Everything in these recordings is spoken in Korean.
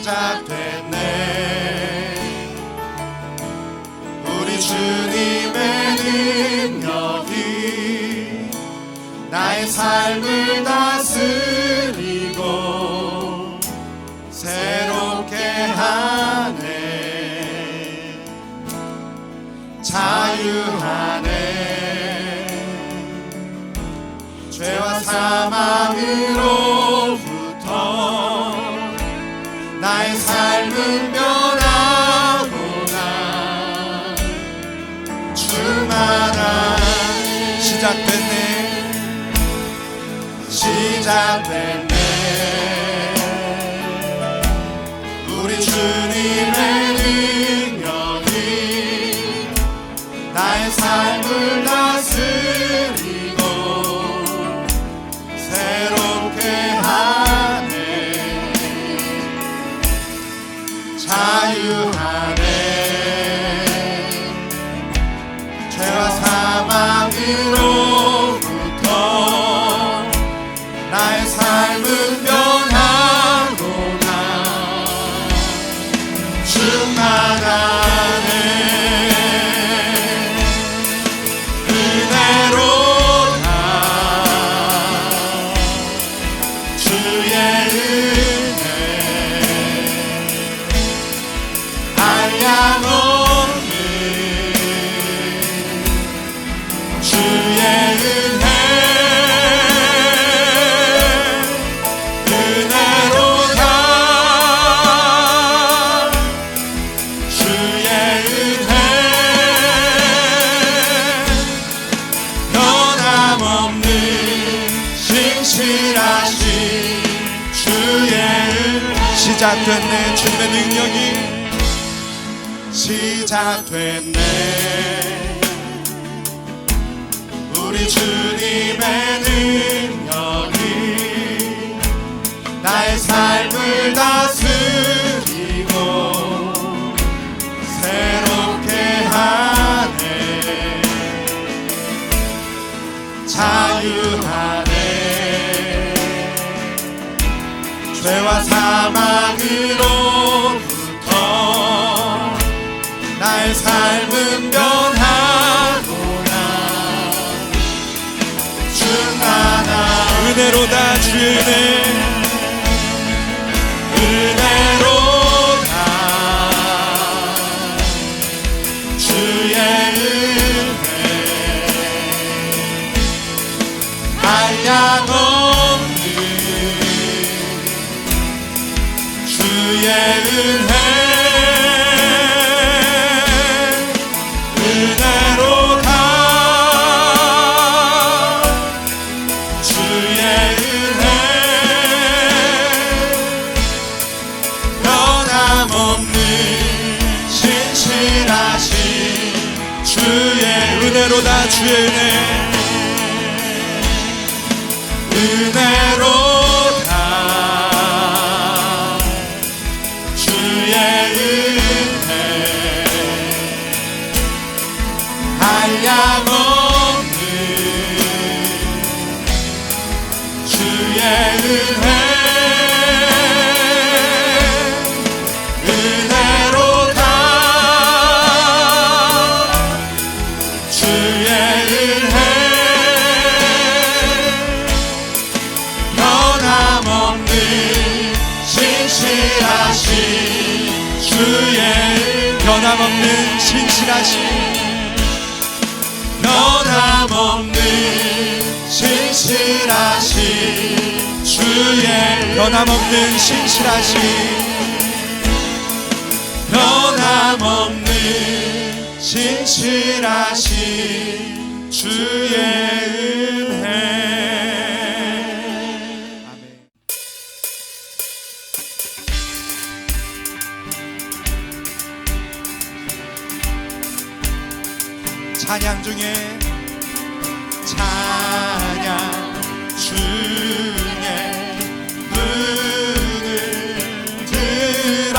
시작됐네. 우리 주님의 능력이 나의 삶을 다스리고 새롭게 하네. 자유하네. 죄와 사망으로부터 나의 삶은 변하구나. 주마다 시작됐네. 시작됐네. 우리 주님의 능력이 나의 삶을 다스리고 새롭게 하네. 자유하네. 죄와 사망으로부터 나의 삶은 변하구나. 충만하네. 은혜로다. 주의 은혜 한량없는 주의 은혜. 은혜로다. 주의 은혜 변함없는 신실하신 주의 은혜. 시작됐네. 주님의 능력이 시작됐네. 우리 주님의 능력이 나의 삶을 다스리고 새롭게 하네. 자유하네. 죄와 사망으로부터 나의 삶은 변하구나. 충만한 은혜로다. 주의 은혜. 은혜로다. 주의 은혜 한량없는 주의 은혜. 은혜로다. 주의 은혜 변함없는 신실하신 주의 은혜로다. 주의 은혜. 은혜로다. 주의 은혜 한량없는 주의 은혜. 은혜로다. 주의 은혜 변함없는 신실하신 주의 변함없는 신실하신 변함없는 신실하신 주의 변함없는 신실하신 변함없는 신실하신 주의 은혜. 아멘. 찬양 중에 찬양 중에 눈을 들어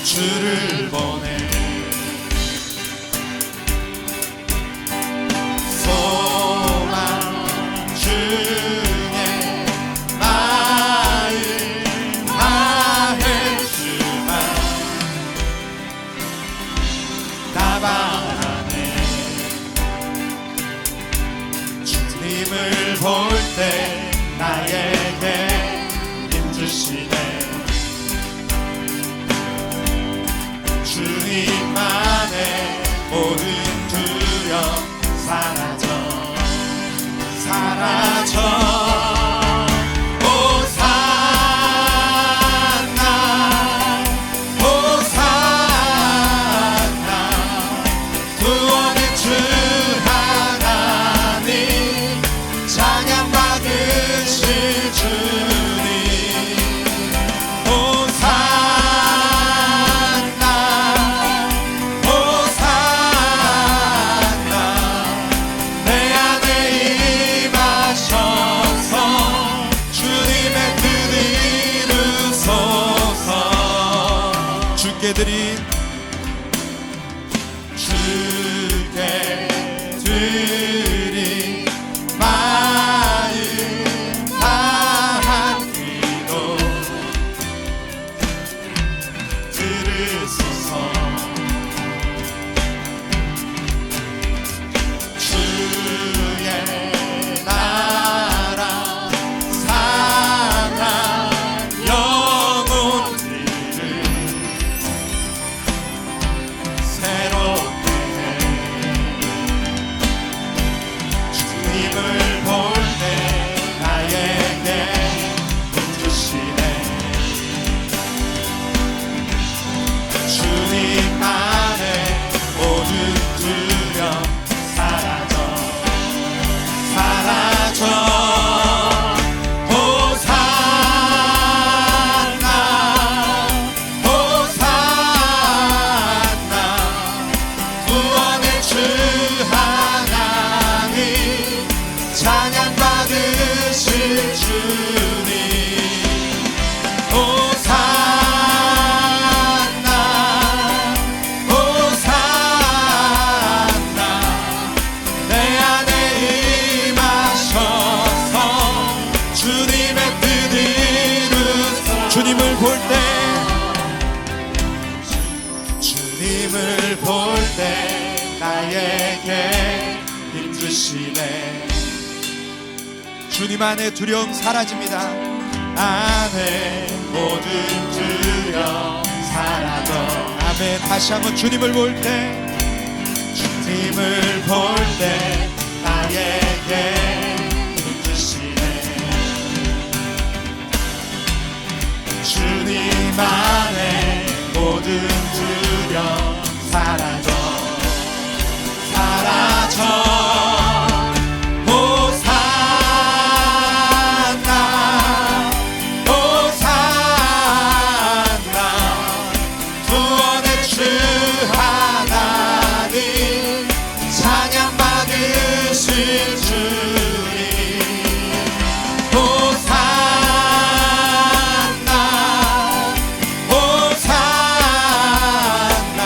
주를 보내. 소망 중에 주님만의 모든 두려움 사라져 호산나 호산나 구원의 주 하나님 찬양 받으실 주님 호산나 호산나 내 안에 임하셔서 주님의 뜻 이루소서 주께 드린 마음 다한 기도 들으소서 주의 나라 사랑 영혼들을 새롭게 해 주님을 볼 때 나에게 힘주시네 주님만의 모든 두려움 사라져 호산나 호산나 구원의 주 하나님 찬양 받으실 주님 호산나 호산나 내 안에 임하셔서 주님의 뜻 이루소서 주님을 볼 때 주님을 볼 때 나에게 힘주시네 주님 안에 두려움 사라집니다 안에 모든 두려움 사라져 아멘 다시 한번 주님을 볼 때 주님을 볼 때 나에게 힘주시네 주님 안에 모든 두려움 사라져 호산나 호산나 구원의 주 하나님 찬양 받으실 주님 호산나 호산나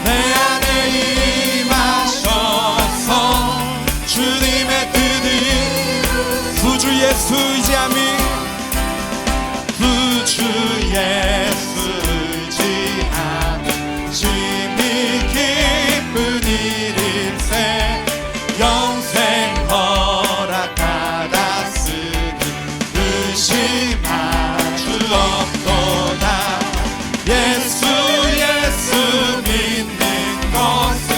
내 안에 임하셔서 주님의 뜻이 구주 예수 의지함이 구주 예수 의지함이 심히 기쁜 일일세 영생 허락받았으니 의심할 수 없도다 예수 믿는 것은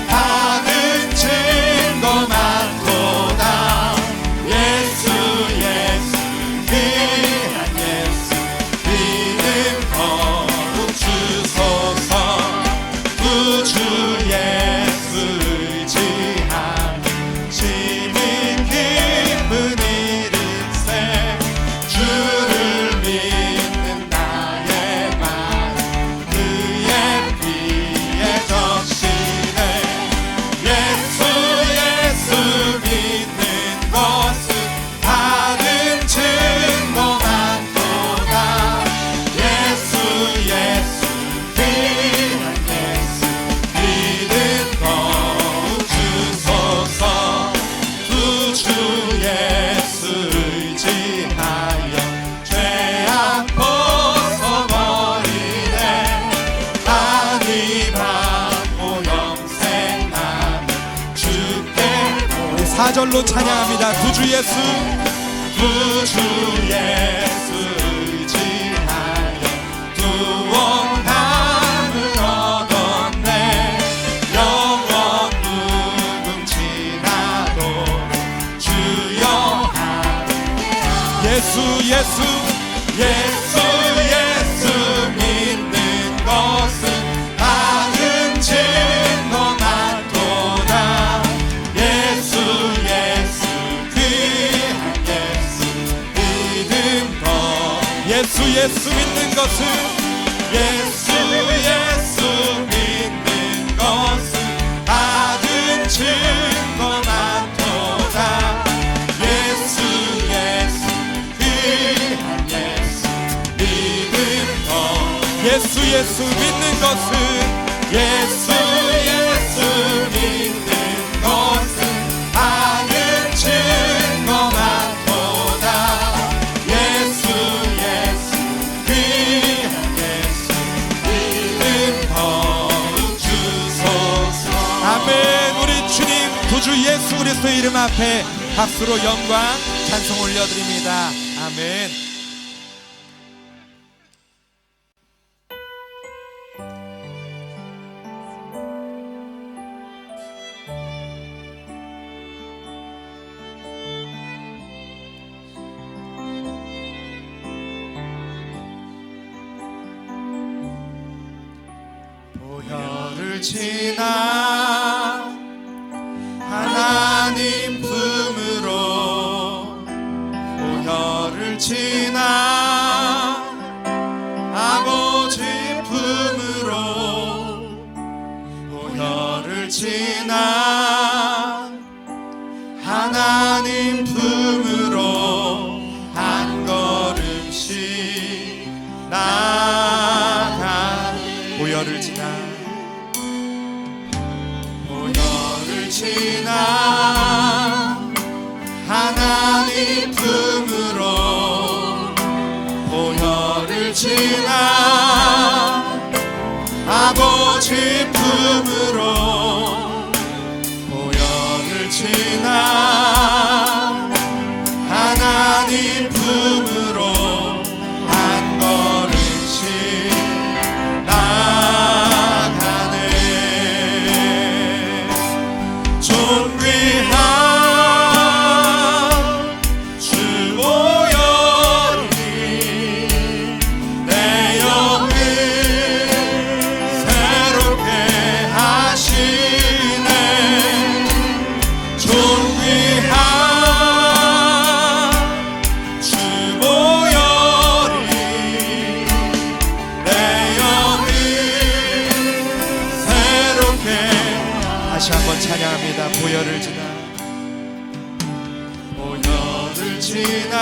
받은 증거 많도다 예수 귀한 예수 믿음 거룩 주소서 구주 예수 의지함 심히 기쁜 일일세 주를 믿는 나의 마음 그의 피에 적시네 예수 믿는 것은 받은 증거 많도다 예수 귀한 예수 믿음 거룩 주소서 구주 예수 의지하여 죄악 벗어버리네 하니 받고 영생하며 주께 우리 4절로 찬양합니다 구주 예수 의지하여 구원함을 믿는 것은 예수 믿는 것은 받은 증거 많도다. 예수 귀한 예수 믿는 것. 예수 믿는 것은 예수 믿는 것은 받은 증거 많도다. 예수 귀한 예수 믿는 것 주소서. 아멘. 우리 주님 구주 예수 그리스도의 이름 앞에 박수로 영광 찬송 올려드립니다. 아멘. 보혈을 지나 하나님 품으로 보혈을 지나 아버지 품으로 보혈을 지나 하나님 품으로 한 걸음씩 나가. 보혈을 지나 보혈을 지나 하나님 품으로 보혈을 지나 아버지 품으로 보혈을 지나 하나님 품으로 한 걸음씩 나가네. 존귀한 주 보혈이 내 영을 새롭게 하시네. 존귀한 주 보혈이 내 영을 새롭게. 다시 한번 찬양합니다. 보혈을 지나 보혈을 지나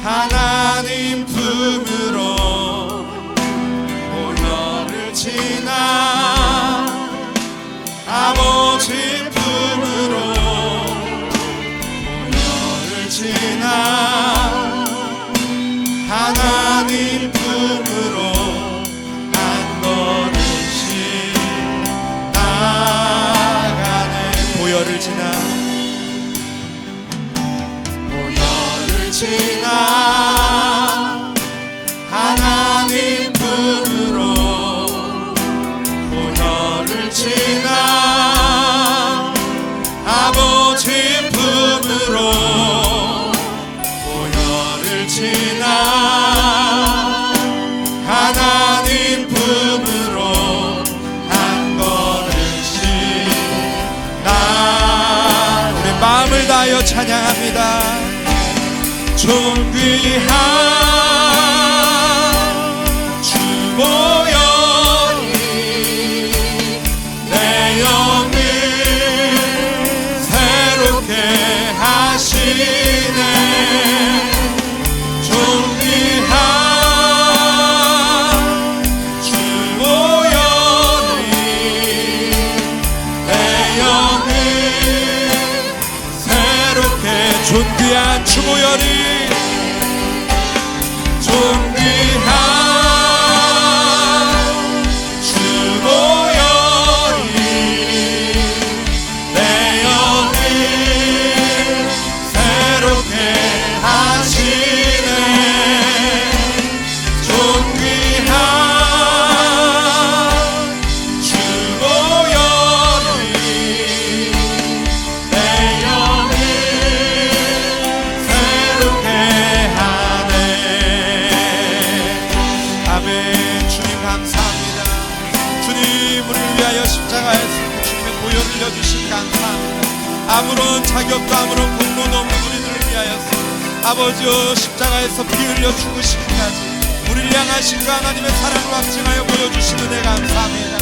하나님 품으로 보혈을 지나 아버지 품으로 보혈을 지나 하나님 품으로 한 걸음씩 나가네. 보혈을 지나 보혈을 지나 하나님 품으로 보혈을 지나 아버지 품으로 보혈을 지나 하나님 품으로 한 걸음씩 우리 마음을 다하여 찬양합니다. 존귀한 주 보혈이 내 영을 새롭게 하시네. 존귀한 주 보혈이 내 영을 새롭게. 존귀한 주 보혈이 존귀한 주 보혈이 내 영을 새롭게 하시네. 존귀한 주 보혈이 내 영을 새롭게 하네. 아멘. 주님 감사합니다. 주님 우리를 위하여 십자가에서 주님의 보혈을 흘려주신 감사합니다. 아무런 자격도 아무런 공로도 없는 우리들을 위하여서 아버지여 십자가에서 피 흘려 죽으시기까지 우리를 향하신 그 하나님의 사랑을 확증하여 보여주신 은혜 감사합니다.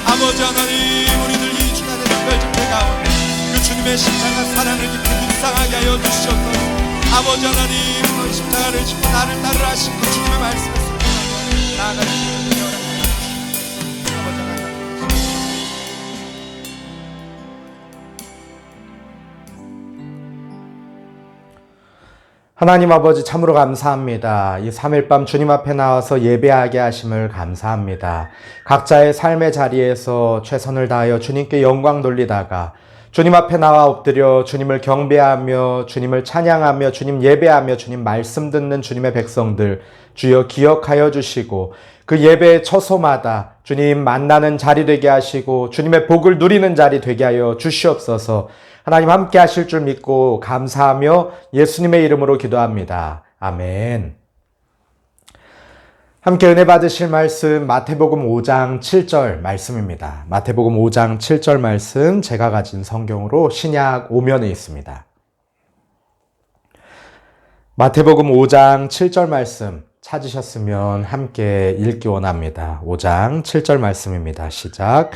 아버지 하나님, 우리들 이 주간의 특별 집회 가운데 그 주님의 십자가 사랑을 깊이 묵상하게 하여 주시옵소서. 아버지 하나님, 그 십자가를 지고 나를 따르라 하신 그 주님의 말씀을 순종하며 나아가시는 은혜 허락하여 주시옵소서. 아버지 하나님, 하나님 아버지 참으로 감사합니다. 이 3일 밤 주님 앞에 나와서 예배하게 하심을 감사합니다. 각자의 삶의 자리에서 최선을 다하여 주님께 영광 돌리다가 주님 앞에 나와 엎드려 주님을 경배하며 주님을 찬양하며 주님 예배하며 주님 말씀 듣는 주님의 백성들 주여 기억하여 주시고 그 예배의 처소마다 주님 만나는 자리 되게 하시고 주님의 복을 누리는 자리 되게 하여 주시옵소서. 하나님 함께 하실 줄 믿고 감사하며 예수님의 이름으로 기도합니다. 아멘. 함께 은혜 받으실 말씀 마태복음 5장 7절 말씀입니다. 마태복음 5장 7절 말씀 제가 가진 성경으로 신약 5면에 있습니다. 마태복음 5장 7절 말씀 찾으셨으면 함께 읽기 원합니다. 5장 7절 말씀입니다. 시작.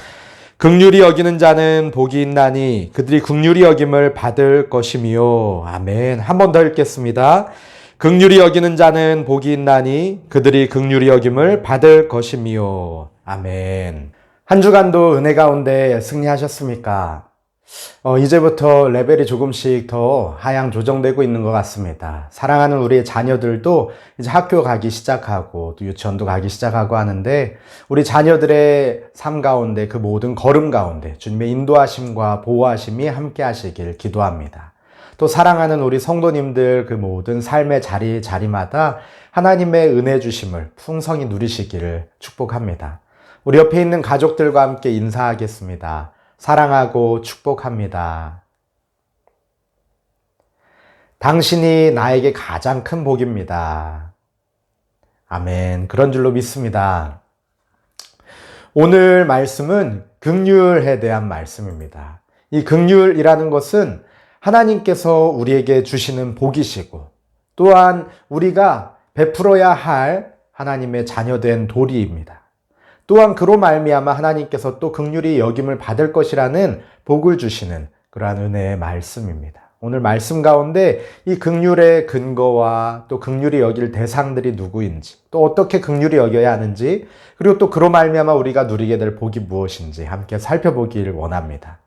긍휼히 여기는 자는 복이 있나니 그들이 긍휼히 여김을 받을 것이미요. 아멘. 한 번 더 읽겠습니다. 긍휼히 여기는 자는 복이 있나니 그들이 긍휼히 여김을 받을 것이미요. 아멘. 한 주간도 은혜 가운데 승리하셨습니까? 이제부터 레벨이 조금씩 더 하향 조정되고 있는 것 같습니다. 사랑하는 우리의 자녀들도 이제 학교 가기 시작하고 또 유치원도 가기 시작하고 하는데 우리 자녀들의 삶 가운데 그 모든 걸음 가운데 주님의 인도하심과 보호하심이 함께 하시길 기도합니다. 또 사랑하는 우리 성도님들 그 모든 삶의 자리마다 하나님의 은혜 주심을 풍성히 누리시기를 축복합니다. 우리 옆에 있는 가족들과 함께 인사하겠습니다. 사랑하고 축복합니다. 당신이 나에게 가장 큰 복입니다. 아멘. 그런 줄로 믿습니다. 오늘 말씀은 긍휼에 대한 말씀입니다. 이 긍휼이라는 것은 하나님께서 우리에게 주시는 복이시고 또한 우리가 베풀어야 할 하나님의 자녀된 도리입니다. 또한 그로 말미암아 하나님께서 또 긍휼히 여김을 받을 것이라는 복을 주시는 그러한 은혜의 말씀입니다. 오늘 말씀 가운데 이 긍휼의 근거와 또 긍휼히 여길 대상들이 누구인지 또 어떻게 긍휼히 여겨야 하는지 그리고 또 그로 말미암아 우리가 누리게 될 복이 무엇인지 함께 살펴보기를 원합니다.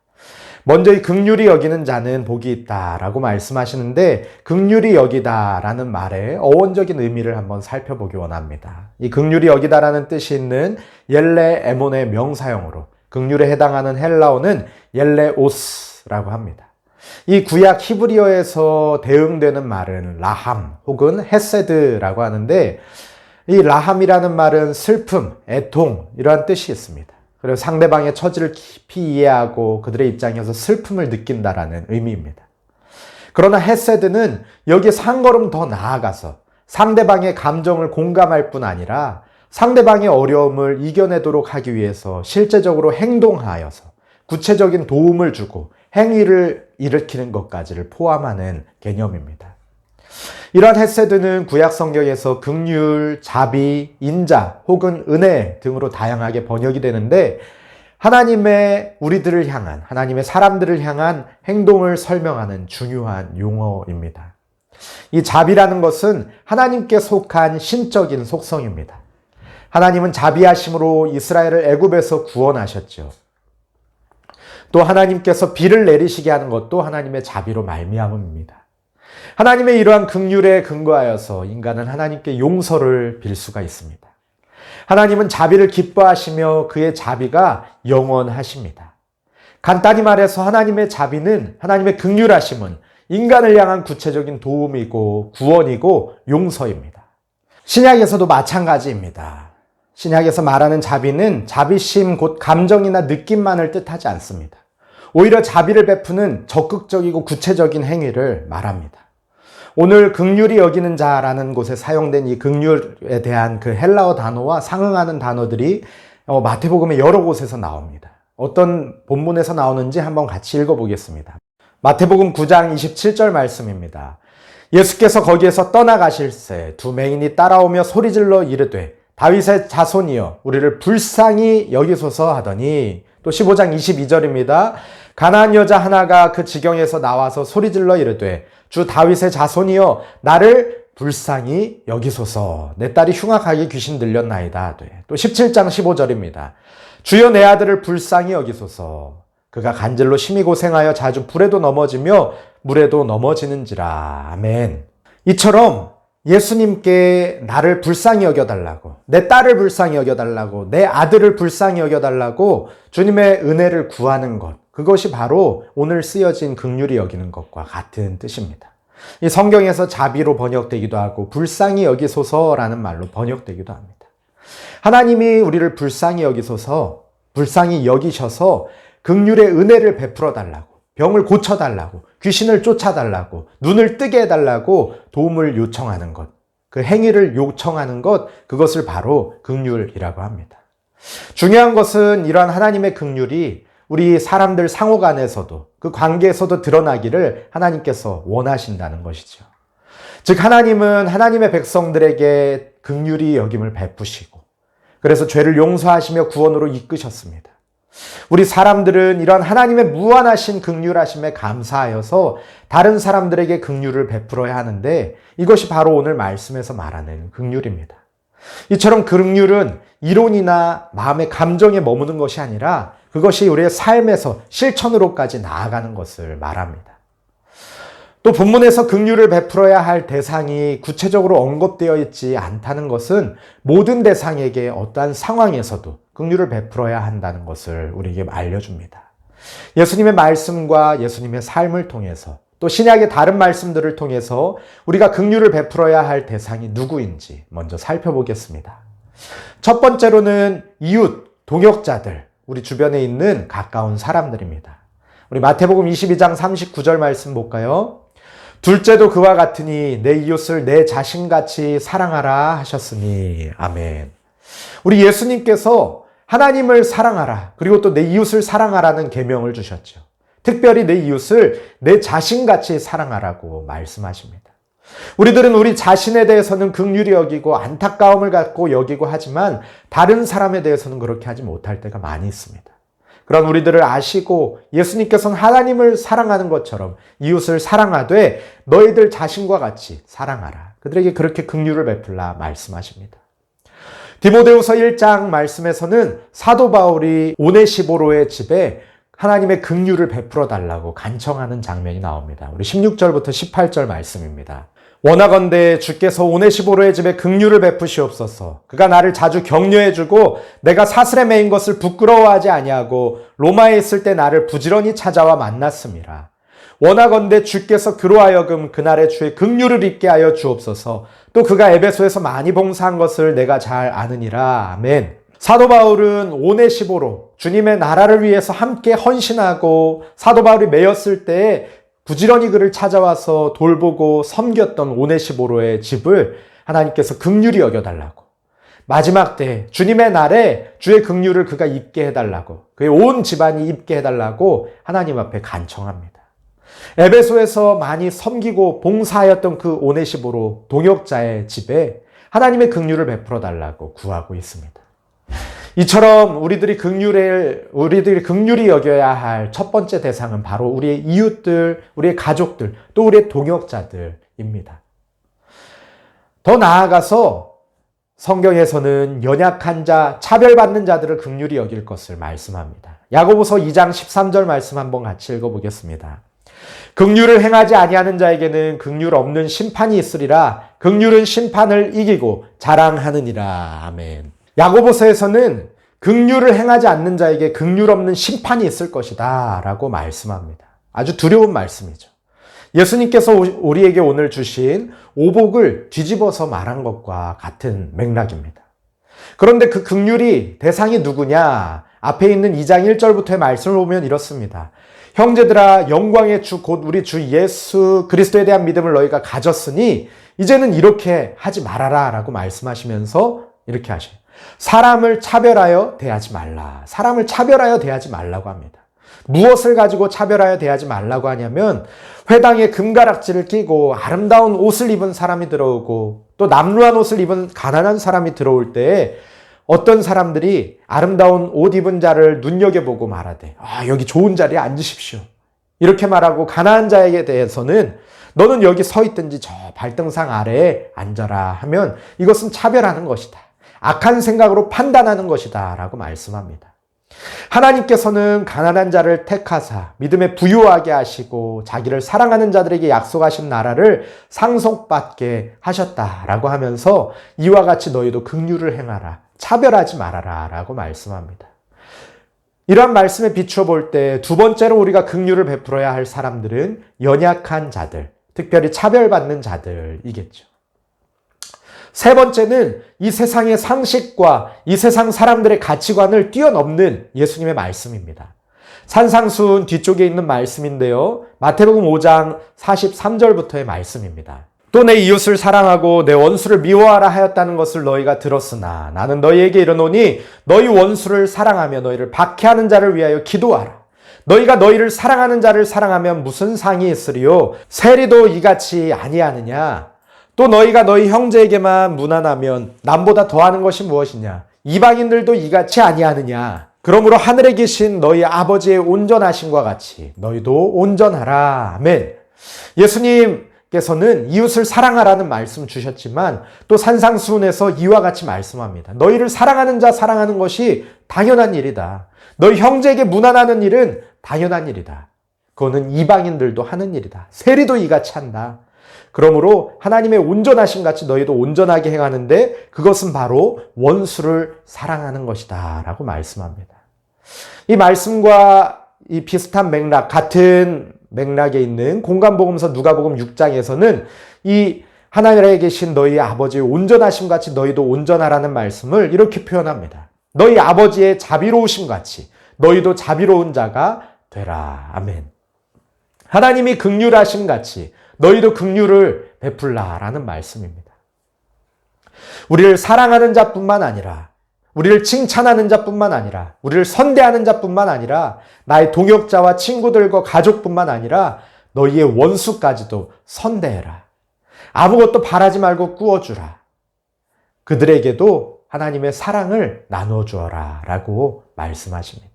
먼저 이 긍휼히 여기는 자는 복이 있다라고 말씀하시는데 긍휼히 여기다라는 말의 어원적인 의미를 한번 살펴보기 원합니다. 이 긍휼히 여기다라는 뜻이 있는 옐레 에몬의 명사형으로 긍휼에 해당하는 헬라어는 옐레오스라고 합니다. 이 구약 히브리어에서 대응되는 말은 라함 혹은 헤세드라고 하는데 이 라함이라는 말은 슬픔, 애통 이러한 뜻이 있습니다. 그리고 상대방의 처지를 깊이 이해하고 그들의 입장에서 슬픔을 느낀다라는 의미입니다. 그러나 헤세드는 여기에서 한 걸음 더 나아가서 상대방의 감정을 공감할 뿐 아니라 상대방의 어려움을 이겨내도록 하기 위해서 실제적으로 행동하여서 구체적인 도움을 주고 행위를 일으키는 것까지를 포함하는 개념입니다. 이러한 헤세드는 구약 성경에서 긍휼, 자비, 인자 혹은 은혜 등으로 다양하게 번역이 되는데 하나님의 우리들을 향한 하나님의 사람들을 향한 행동을 설명하는 중요한 용어입니다. 이 자비라는 것은 하나님께 속한 신적인 속성입니다. 하나님은 자비하심으로 이스라엘을 애굽에서 구원하셨죠. 또 하나님께서 비를 내리시게 하는 것도 하나님의 자비로 말미암음입니다. 하나님의 이러한 긍휼에 근거하여서 인간은 하나님께 용서를 빌 수가 있습니다. 하나님은 자비를 기뻐하시며 그의 자비가 영원하십니다. 간단히 말해서 하나님의 자비는 하나님의 긍휼하심은 인간을 향한 구체적인 도움이고 구원이고 용서입니다. 신약에서도 마찬가지입니다. 신약에서 말하는 자비는 자비심 곧 감정이나 느낌만을 뜻하지 않습니다. 오히려 자비를 베푸는 적극적이고 구체적인 행위를 말합니다. 오늘 긍휼히 여기는 자라는 곳에 사용된 이 긍휼에 대한 그 헬라어 단어와 상응하는 단어들이 마태복음의 여러 곳에서 나옵니다. 어떤 본문에서 나오는지 한번 같이 읽어보겠습니다. 마태복음 9장 27절 말씀입니다. 예수께서 거기에서 떠나가실새 두 맹인이 따라오며 소리질러 이르되 다윗의 자손이여 우리를 불쌍히 여기소서 하더니, 또 15장 22절입니다. 가나안 여자 하나가 그 지경에서 나와서 소리질러 이르되 주 다윗의 자손이여 나를 불쌍히 여기소서, 내 딸이 흉악하게 귀신 들렸나이다 하되, 또 17장 15절입니다. 주여 내 아들을 불쌍히 여기소서, 그가 간질로 심히 고생하여 자주 불에도 넘어지며 물에도 넘어지는지라. 아멘. 이처럼 예수님께 나를 불쌍히 여겨달라고, 내 딸을 불쌍히 여겨달라고, 내 아들을 불쌍히 여겨달라고 주님의 은혜를 구하는 것, 그것이 바로 오늘 쓰여진 긍휼히 여기는 것과 같은 뜻입니다. 이 성경에서 자비로 번역되기도 하고 불쌍히 여기소서라는 말로 번역되기도 합니다. 하나님이 우리를 불쌍히 여기소서, 불쌍히 여기셔서 긍휼의 은혜를 베풀어 달라고, 병을 고쳐달라고, 귀신을 쫓아달라고, 눈을 뜨게 해달라고 도움을 요청하는 것, 그 행위를 요청하는 것, 그것을 바로 긍휼이라고 합니다. 중요한 것은 이러한 하나님의 긍휼이 우리 사람들 상호 간에서도, 그 관계에서도 드러나기를 하나님께서 원하신다는 것이죠. 즉 하나님은 하나님의 백성들에게 긍휼히 여김을 베푸시고, 그래서 죄를 용서하시며 구원으로 이끄셨습니다. 우리 사람들은 이런 하나님의 무한하신 긍휼하심에 감사하여서 다른 사람들에게 긍휼을 베풀어야 하는데, 이것이 바로 오늘 말씀에서 말하는 긍휼입니다. 이처럼 긍휼은 이론이나 마음의 감정에 머무는 것이 아니라 그것이 우리의 삶에서 실천으로까지 나아가는 것을 말합니다. 또 본문에서 긍휼을 베풀어야 할 대상이 구체적으로 언급되어 있지 않다는 것은 모든 대상에게 어떠한 상황에서도 긍휼을 베풀어야 한다는 것을 우리에게 알려줍니다. 예수님의 말씀과 예수님의 삶을 통해서, 또 신약의 다른 말씀들을 통해서 우리가 긍휼을 베풀어야 할 대상이 누구인지 먼저 살펴보겠습니다. 첫 번째로는 이웃, 동역자들, 우리 주변에 있는 가까운 사람들입니다. 우리 마태복음 22장 39절 말씀 볼까요? 둘째도 그와 같으니 내 이웃을 내 자신같이 사랑하라 하셨으니. 아멘. 우리 예수님께서 하나님을 사랑하라, 그리고 또 내 이웃을 사랑하라는 계명을 주셨죠. 특별히 내 이웃을 내 자신같이 사랑하라고 말씀하십니다. 우리들은 우리 자신에 대해서는 긍휼히 여기고 안타까움을 갖고 여기고 하지만 다른 사람에 대해서는 그렇게 하지 못할 때가 많이 있습니다. 그런 우리들을 아시고 예수님께서는 하나님을 사랑하는 것처럼 이웃을 사랑하되 너희들 자신과 같이 사랑하라, 그들에게 그렇게 긍휼을 베풀라 말씀하십니다. 디모데후서 1장 말씀에서는 사도 바울이 오네시보로의 집에 하나님의 긍휼을 베풀어 달라고 간청하는 장면이 나옵니다. 우리 16절부터 18절 말씀입니다. 원하건대 주께서 오네시보로의 집에 긍휼을 베푸시옵소서. 그가 나를 자주 격려해주고 내가 사슬에 매인 것을 부끄러워하지 아니하고 로마에 있을 때 나를 부지런히 찾아와 만났습니다. 원하건대 주께서 그로 하여금 그날의 주의 긍휼을 입게 하여 주옵소서. 또 그가 에베소에서 많이 봉사한 것을 내가 잘 아느니라. 아멘. 사도 바울은 오네시보로, 주님의 나라를 위해서 함께 헌신하고 사도 바울이 매였을 때에 부지런히 그를 찾아와서 돌보고 섬겼던 오네시보로의 집을 하나님께서 긍휼히 여겨달라고, 마지막 때 주님의 날에 주의 긍휼을 그가 입게 해달라고, 그의 온 집안이 입게 해달라고 하나님 앞에 간청합니다. 에베소에서 많이 섬기고 봉사하였던 그 오네시보로 동역자의 집에 하나님의 긍휼을 베풀어 달라고 구하고 있습니다. 이처럼 우리들이 긍휼히 여겨야 할 첫 번째 대상은 바로 우리의 이웃들, 우리의 가족들, 또 우리의 동역자들입니다. 더 나아가서 성경에서는 연약한 자, 차별받는 자들을 긍휼히 여길 것을 말씀합니다. 야고보서 2장 13절 말씀 한번 같이 읽어보겠습니다. 긍휼을 행하지 아니하는 자에게는 긍휼 없는 심판이 있으리라. 긍휼은 심판을 이기고 자랑하느니라. 아멘. 야고보서에서는 긍휼을 행하지 않는 자에게 긍휼 없는 심판이 있을 것이다 라고 말씀합니다. 아주 두려운 말씀이죠. 예수님께서 우리에게 오늘 주신 오복을 뒤집어서 말한 것과 같은 맥락입니다. 그런데 그 긍휼이 대상이 누구냐? 앞에 있는 2장 1절부터의 말씀을 보면 이렇습니다. 형제들아, 영광의 주 곧 우리 주 예수 그리스도에 대한 믿음을 너희가 가졌으니 이제는 이렇게 하지 말아라 라고 말씀하시면서 이렇게 하셔요. 사람을 차별하여 대하지 말라. 사람을 차별하여 대하지 말라고 합니다. 무엇을 가지고 차별하여 대하지 말라고 하냐면 회당에 금가락지를 끼고 아름다운 옷을 입은 사람이 들어오고 또 남루한 옷을 입은 가난한 사람이 들어올 때에 어떤 사람들이 아름다운 옷 입은 자를 눈여겨보고 말하되 여기 좋은 자리에 앉으십시오. 이렇게 말하고 가난한 자에게 대해서는 너는 여기 서 있든지 저 발등상 아래에 앉아라 하면 이것은 차별하는 것이다. 악한 생각으로 판단하는 것이다 라고 말씀합니다. 하나님께서는 가난한 자를 택하사 믿음에 부유하게 하시고 자기를 사랑하는 자들에게 약속하신 나라를 상속받게 하셨다라고 하면서 이와 같이 너희도 긍휼을 행하라. 차별하지 말아라 라고 말씀합니다. 이러한 말씀에 비추어 볼 때 두 번째로 우리가 긍휼을 베풀어야 할 사람들은 연약한 자들, 특별히 차별받는 자들이겠죠. 세 번째는 이 세상의 상식과 이 세상 사람들의 가치관을 뛰어넘는 예수님의 말씀입니다. 산상수훈 뒤쪽에 있는 말씀인데요. 마태복음 5장 43절부터의 말씀입니다. 또 내 이웃을 사랑하고 내 원수를 미워하라 하였다는 것을 너희가 들었으나 나는 너희에게 이르노니 너희 원수를 사랑하며 너희를 박해하는 자를 위하여 기도하라. 너희가 너희를 사랑하는 자를 사랑하면 무슨 상이 있으리요? 세리도 이같이 아니하느냐? 또 너희가 너희 형제에게만 무난하면 남보다 더하는 것이 무엇이냐? 이방인들도 이같이 아니하느냐? 그러므로 하늘에 계신 너희 아버지의 온전하심과 같이 너희도 온전하라. 아멘. 예수님께서는 이웃을 사랑하라는 말씀 주셨지만 또 산상수훈에서 이와 같이 말씀합니다. 너희를 사랑하는 자 사랑하는 것이 당연한 일이다. 너희 형제에게 무난하는 일은 당연한 일이다. 그거는 이방인들도 하는 일이다. 세리도 이같이 한다. 그러므로 하나님의 온전하심 같이 너희도 온전하게 행하는데 그것은 바로 원수를 사랑하는 것이다 라고 말씀합니다. 이 말씀과 이 비슷한 맥락, 같은 맥락에 있는 공간복음서 누가복음 6장에서는 이 하나님에 계신 너희 아버지의 온전하심 같이 너희도 온전하라는 말씀을 이렇게 표현합니다. 너희 아버지의 자비로우심 같이 너희도 자비로운 자가 되라. 아멘. 하나님이 긍휼하심 같이 너희도 긍휼을 베풀라라는 말씀입니다. 우리를 사랑하는 자뿐만 아니라 우리를 칭찬하는 자뿐만 아니라 우리를 선대하는 자뿐만 아니라 나의 동역자와 친구들과 가족뿐만 아니라 너희의 원수까지도 선대해라. 아무것도 바라지 말고 꾸어주라. 그들에게도 하나님의 사랑을 나누어 주어라 라고 말씀하십니다.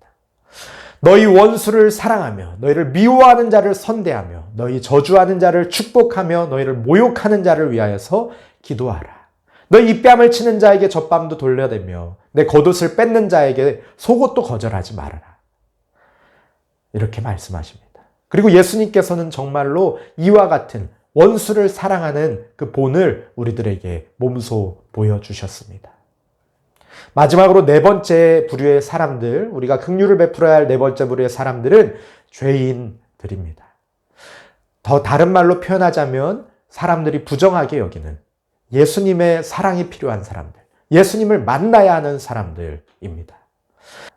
너희 원수를 사랑하며 너희를 미워하는 자를 선대하며 너희 저주하는 자를 축복하며 너희를 모욕하는 자를 위하여서 기도하라. 너희 입뺨을 치는 자에게 젖밤도 돌려대며 내 겉옷을 뺏는 자에게 속옷도 거절하지 말아라. 이렇게 말씀하십니다. 그리고 예수님께서는 정말로 이와 같은 원수를 사랑하는 그 본을 우리들에게 몸소 보여주셨습니다. 마지막으로 네 번째 부류의 사람들, 우리가 긍휼을 베풀어야 할 네 번째 부류의 사람들은 죄인들입니다. 더 다른 말로 표현하자면 사람들이 부정하게 여기는 예수님의 사랑이 필요한 사람들, 예수님을 만나야 하는 사람들입니다.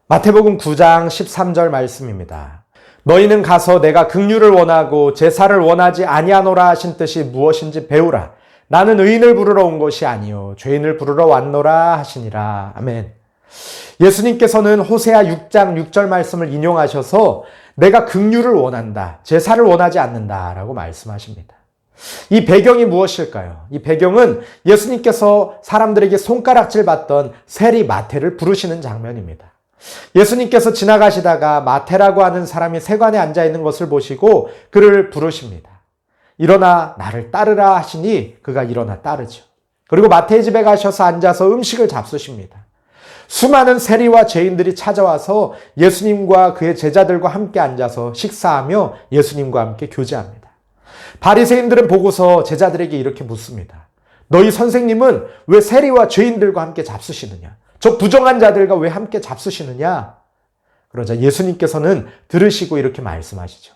마태복음 9장 13절 말씀입니다. 너희는 가서 내가 긍휼을 원하고 제사를 원하지 아니하노라 하신 뜻이 무엇인지 배우라. 나는 의인을 부르러 온 것이 아니요 죄인을 부르러 왔노라 하시니라. 아멘. 예수님께서는 호세아 6장 6절 말씀을 인용하셔서 내가 긍휼을 원한다, 제사를 원하지 않는다라고 말씀하십니다. 이 배경이 무엇일까요? 이 배경은 예수님께서 사람들에게 손가락질 받던 세리 마태를 부르시는 장면입니다. 예수님께서 지나가시다가 마태라고 하는 사람이 세관에 앉아있는 것을 보시고 그를 부르십니다. 일어나 나를 따르라 하시니 그가 일어나 따르죠. 그리고 마태의 집에 가셔서 앉아서 음식을 잡수십니다. 수많은 세리와 죄인들이 찾아와서 예수님과 그의 제자들과 함께 앉아서 식사하며 예수님과 함께 교제합니다. 바리새인들은 보고서 제자들에게 이렇게 묻습니다. 너희 선생님은 왜 세리와 죄인들과 함께 잡수시느냐? 저 부정한 자들과 왜 함께 잡수시느냐? 그러자 예수님께서는 들으시고 이렇게 말씀하시죠.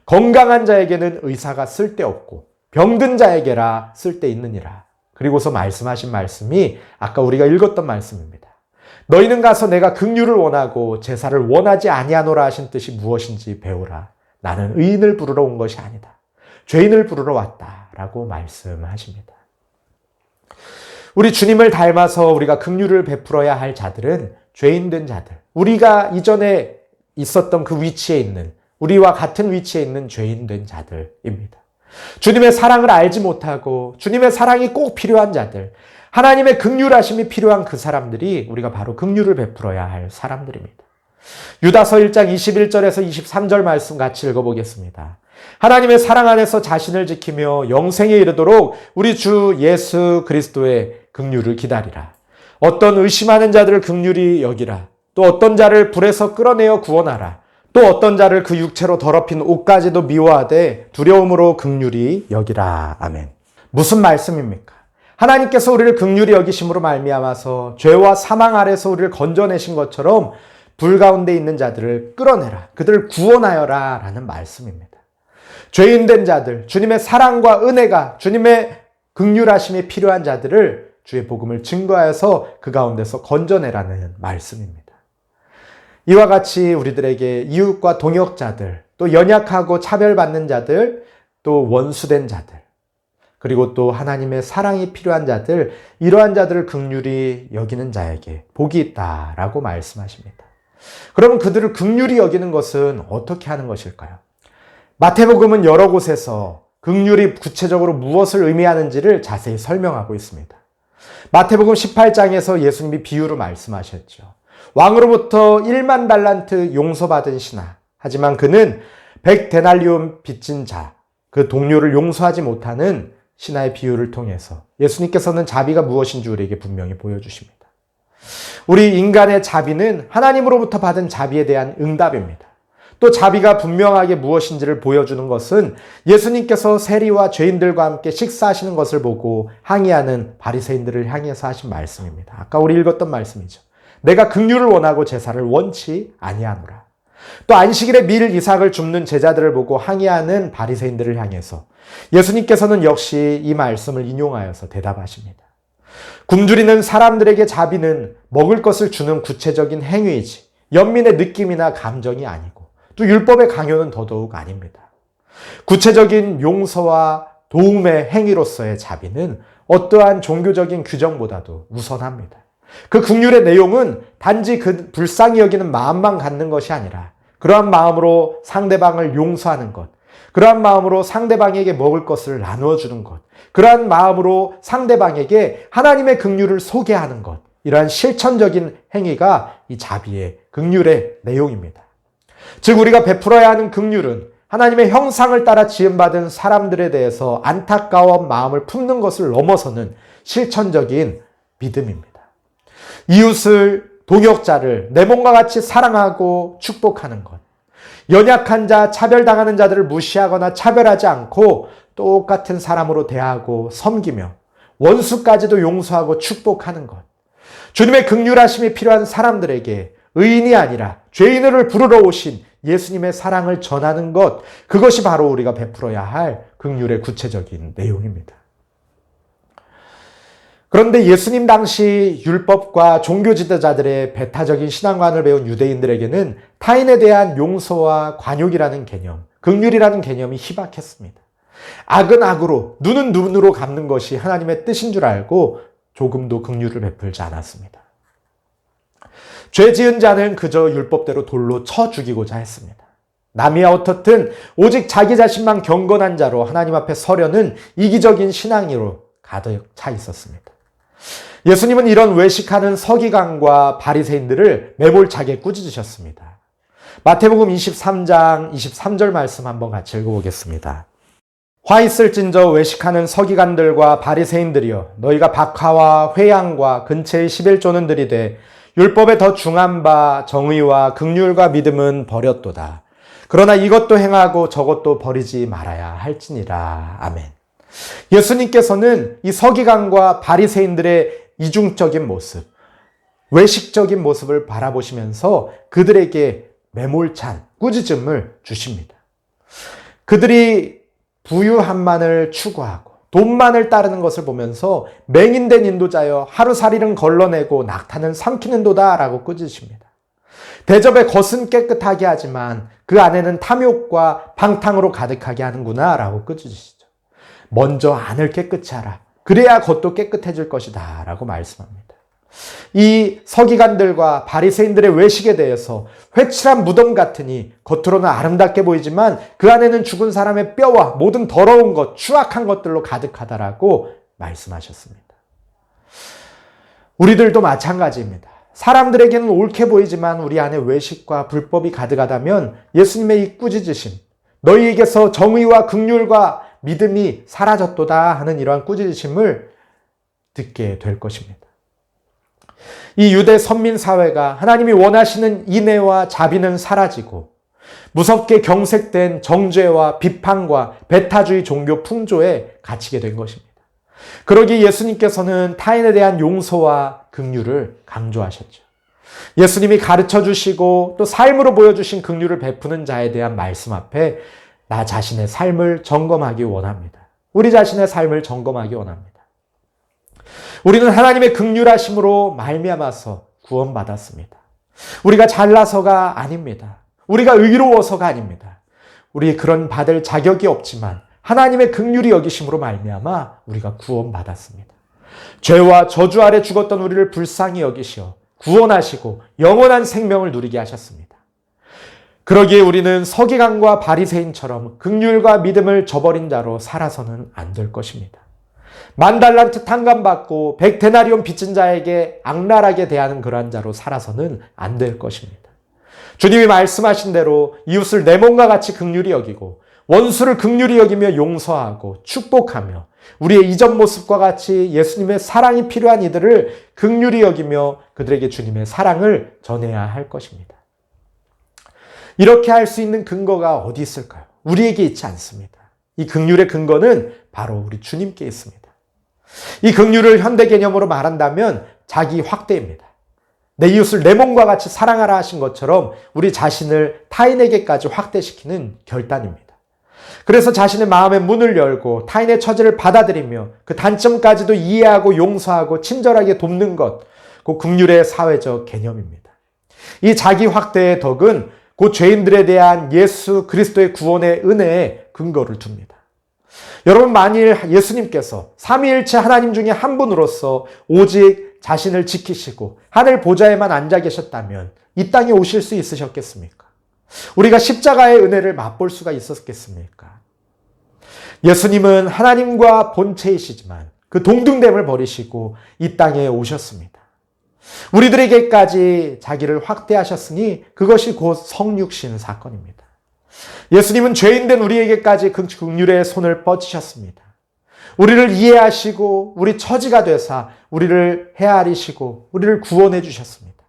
건강한 자에게는 의사가 쓸데없고 병든 자에게라 쓸데있느니라. 그리고서 말씀하신 말씀이 아까 우리가 읽었던 말씀입니다. 너희는 가서 내가 긍휼을 원하고 제사를 원하지 아니하노라 하신 뜻이 무엇인지 배우라. 나는 의인을 부르러 온 것이 아니다. 죄인을 부르러 왔다라고 말씀하십니다. 우리 주님을 닮아서 우리가 긍휼을 베풀어야 할 자들은 죄인된 자들, 우리가 이전에 있었던 그 위치에 있는, 우리와 같은 위치에 있는 죄인된 자들입니다. 주님의 사랑을 알지 못하고 주님의 사랑이 꼭 필요한 자들, 하나님의 긍휼하심이 필요한 그 사람들이 우리가 바로 긍휼을 베풀어야 할 사람들입니다. 유다서 1장 21절에서 23절 말씀 같이 읽어보겠습니다. 하나님의 사랑 안에서 자신을 지키며 영생에 이르도록 우리 주 예수 그리스도의 긍휼을 기다리라. 어떤 의심하는 자들을 긍휼히 여기라. 또 어떤 자를 불에서 끌어내어 구원하라. 또 어떤 자를 그 육체로 더럽힌 옷까지도 미워하되 두려움으로 긍휼히 여기라. 아멘. 무슨 말씀입니까? 하나님께서 우리를 긍휼히 여기심으로 말미암아서 죄와 사망 아래서 우리를 건져내신 것처럼 불 가운데 있는 자들을 끌어내라. 그들을 구원하여라 라는 말씀입니다. 죄인된 자들, 주님의 사랑과 은혜가, 주님의 긍휼하심이 필요한 자들을 주의 복음을 증거하여서 그 가운데서 건져내라는 말씀입니다. 이와 같이 우리들에게 이웃과 동역자들, 또 연약하고 차별받는 자들, 또 원수된 자들, 그리고 또 하나님의 사랑이 필요한 자들, 이러한 자들을 긍휼히 여기는 자에게 복이 있다라고 말씀하십니다. 그럼 그들을 긍휼히 여기는 것은 어떻게 하는 것일까요? 마태복음은 여러 곳에서 긍휼이 구체적으로 무엇을 의미하는지를 자세히 설명하고 있습니다. 마태복음 18장에서 예수님이 비유로 말씀하셨죠. 왕으로부터 1만 달란트 용서받은 신하, 하지만 그는 100데날리온 빚진 자, 그 동료를 용서하지 못하는 신하의 비유를 통해서 예수님께서는 자비가 무엇인지 우리에게 분명히 보여주십니다. 우리 인간의 자비는 하나님으로부터 받은 자비에 대한 응답입니다. 또 자비가 분명하게 무엇인지를 보여주는 것은 예수님께서 세리와 죄인들과 함께 식사하시는 것을 보고 항의하는 바리새인들을 향해서 하신 말씀입니다. 아까 우리 읽었던 말씀이죠. 내가 긍휼을 원하고 제사를 원치 아니하노라. 또 안식일에 밀 이삭을 줍는 제자들을 보고 항의하는 바리새인들을 향해서 예수님께서는 역시 이 말씀을 인용하여서 대답하십니다. 굶주리는 사람들에게 자비는 먹을 것을 주는 구체적인 행위이지 연민의 느낌이나 감정이 아니고 또 율법의 강요는 더더욱 아닙니다. 구체적인 용서와 도움의 행위로서의 자비는 어떠한 종교적인 규정보다도 우선합니다. 그 긍휼의 내용은 단지 그 불쌍히 여기는 마음만 갖는 것이 아니라 그러한 마음으로 상대방을 용서하는 것, 그러한 마음으로 상대방에게 먹을 것을 나누어 주는 것, 그러한 마음으로 상대방에게 하나님의 긍휼을 소개하는 것, 이러한 실천적인 행위가 이 자비의 긍휼의 내용입니다. 즉 우리가 베풀어야 하는 긍휼은 하나님의 형상을 따라 지음받은 사람들에 대해서 안타까운 마음을 품는 것을 넘어서는 실천적인 믿음입니다. 이웃을, 동역자를 내 몸과 같이 사랑하고 축복하는 것, 연약한 자, 차별당하는 자들을 무시하거나 차별하지 않고 똑같은 사람으로 대하고 섬기며 원수까지도 용서하고 축복하는 것, 주님의 긍휼하심이 필요한 사람들에게 의인이 아니라 죄인을 부르러 오신 예수님의 사랑을 전하는 것, 그것이 바로 우리가 베풀어야 할 긍휼의 구체적인 내용입니다. 그런데 예수님 당시 율법과 종교 지도자들의 배타적인 신앙관을 배운 유대인들에게는 타인에 대한 용서와 관용이라는 개념, 긍휼이라는 개념이 희박했습니다. 악은 악으로, 눈은 눈으로 갚는 것이 하나님의 뜻인 줄 알고 조금도 긍휼을 베풀지 않았습니다. 죄 지은 자는 그저 율법대로 돌로 쳐 죽이고자 했습니다. 남이야 어떻든 오직 자기 자신만 경건한 자로 하나님 앞에 서려는 이기적인 신앙으로 가득 차 있었습니다. 예수님은 이런 외식하는 서기관과 바리새인들을 매몰차게 꾸짖으셨습니다. 마태복음 23장 23절 말씀 한번 같이 읽어보겠습니다. 화 있을진저 외식하는 서기관들과 바리새인들이여, 너희가 박하와 회양과 근처의 11조는 들이되 율법에 더 중한 바 정의와 긍휼과 믿음은 버렸도다. 그러나 이것도 행하고 저것도 버리지 말아야 할지니라. 아멘. 예수님께서는 이 서기관과 바리새인들의 이중적인 모습, 외식적인 모습을 바라보시면서 그들에게 매몰찬 꾸짖음을 주십니다. 그들이 부유함만을 추구하고 돈만을 따르는 것을 보면서 맹인된 인도자여 하루살이는 걸러내고 낙타는 삼키는도다 라고 꾸짖으십니다. 대접의 겉은 깨끗하게 하지만 그 안에는 탐욕과 방탕으로 가득하게 하는구나 라고 꾸짖으시죠. 먼저 안을 깨끗이 하라. 그래야 겉도 깨끗해질 것이다 라고 말씀합니다. 이 서기관들과 바리새인들의 외식에 대해서 회칠한 무덤 같으니 겉으로는 아름답게 보이지만 그 안에는 죽은 사람의 뼈와 모든 더러운 것, 추악한 것들로 가득하다라고 말씀하셨습니다. 우리들도 마찬가지입니다. 사람들에게는 옳게 보이지만 우리 안에 외식과 불법이 가득하다면 예수님의 이 꾸짖으심, 너희에게서 정의와 긍휼과 믿음이 사라졌도다 하는 이러한 꾸짖으심을 듣게 될 것입니다. 이 유대 선민 사회가 하나님이 원하시는 인애와 자비는 사라지고 무섭게 경색된 정죄와 비판과 배타주의 종교 풍조에 갇히게 된 것입니다. 그러기에 예수님께서는 타인에 대한 용서와 긍휼을 강조하셨죠. 예수님이 가르쳐 주시고 또 삶으로 보여주신 긍휼을 베푸는 자에 대한 말씀 앞에 나 자신의 삶을 점검하기 원합니다. 우리 자신의 삶을 점검하기 원합니다. 우리는 하나님의 긍휼하심으로 말미암아서 구원받았습니다. 우리가 잘나서가 아닙니다. 우리가 의로워서가 아닙니다. 우리 그런 받을 자격이 없지만 하나님의 긍휼이 여기심으로 말미암아 우리가 구원받았습니다. 죄와 저주 아래 죽었던 우리를 불쌍히 여기시어 구원하시고 영원한 생명을 누리게 하셨습니다. 그러기에 우리는 서기관과 바리새인처럼 긍휼과 믿음을 저버린 자로 살아서는 안 될 것입니다. 10,000달란트 탕감받고 100데나리온 빚진 자에게 악랄하게 대하는 그러한 자로 살아서는 안 될 것입니다. 주님이 말씀하신 대로 이웃을 내 몸과 같이 긍휼히 여기고 원수를 긍휼히 여기며 용서하고 축복하며 우리의 이전 모습과 같이 예수님의 사랑이 필요한 이들을 긍휼히 여기며 그들에게 주님의 사랑을 전해야 할 것입니다. 이렇게 할 수 있는 근거가 어디 있을까요? 우리에게 있지 않습니다. 이 긍휼의 근거는 바로 우리 주님께 있습니다. 이 긍휼을 현대 개념으로 말한다면 자기 확대입니다. 내 이웃을 내 몸과 같이 사랑하라 하신 것처럼 우리 자신을 타인에게까지 확대시키는 결단입니다. 그래서 자신의 마음의 문을 열고 타인의 처지를 받아들이며 그 단점까지도 이해하고 용서하고 친절하게 돕는 것, 그 긍휼의 사회적 개념입니다. 이 자기 확대의 덕은 그 죄인들에 대한 예수 그리스도의 구원의 은혜에 근거를 둡니다. 여러분, 만일 예수님께서 삼위일체 하나님 중에 한 분으로서 오직 자신을 지키시고 하늘 보좌에만 앉아 계셨다면 이 땅에 오실 수 있으셨겠습니까? 우리가 십자가의 은혜를 맛볼 수가 있었겠습니까? 예수님은 하나님과 본체이시지만 그 동등됨을 버리시고 이 땅에 오셨습니다. 우리들에게까지 자기를 확대하셨으니 그것이 곧 성육신 사건입니다. 예수님은 죄인된 우리에게까지 그 긍휼의 손을 뻗치셨습니다. 우리를 이해하시고 우리 처지가 되사 우리를 헤아리시고 우리를 구원해 주셨습니다.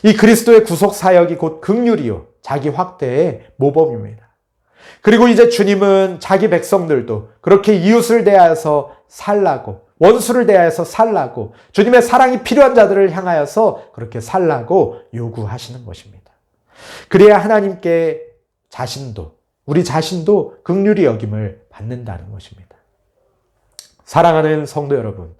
이 그리스도의 구속 사역이 곧 긍휼이요 자기 확대의 모범입니다. 그리고 이제 주님은 자기 백성들도 그렇게 이웃을 대하여서 살라고 원수를 대하여서 살라고 주님의 사랑이 필요한 자들을 향하여서 그렇게 살라고 요구하시는 것입니다. 그래야 하나님께 우리 자신도 긍휼히 여김을 받는다는 것입니다. 사랑하는 성도 여러분,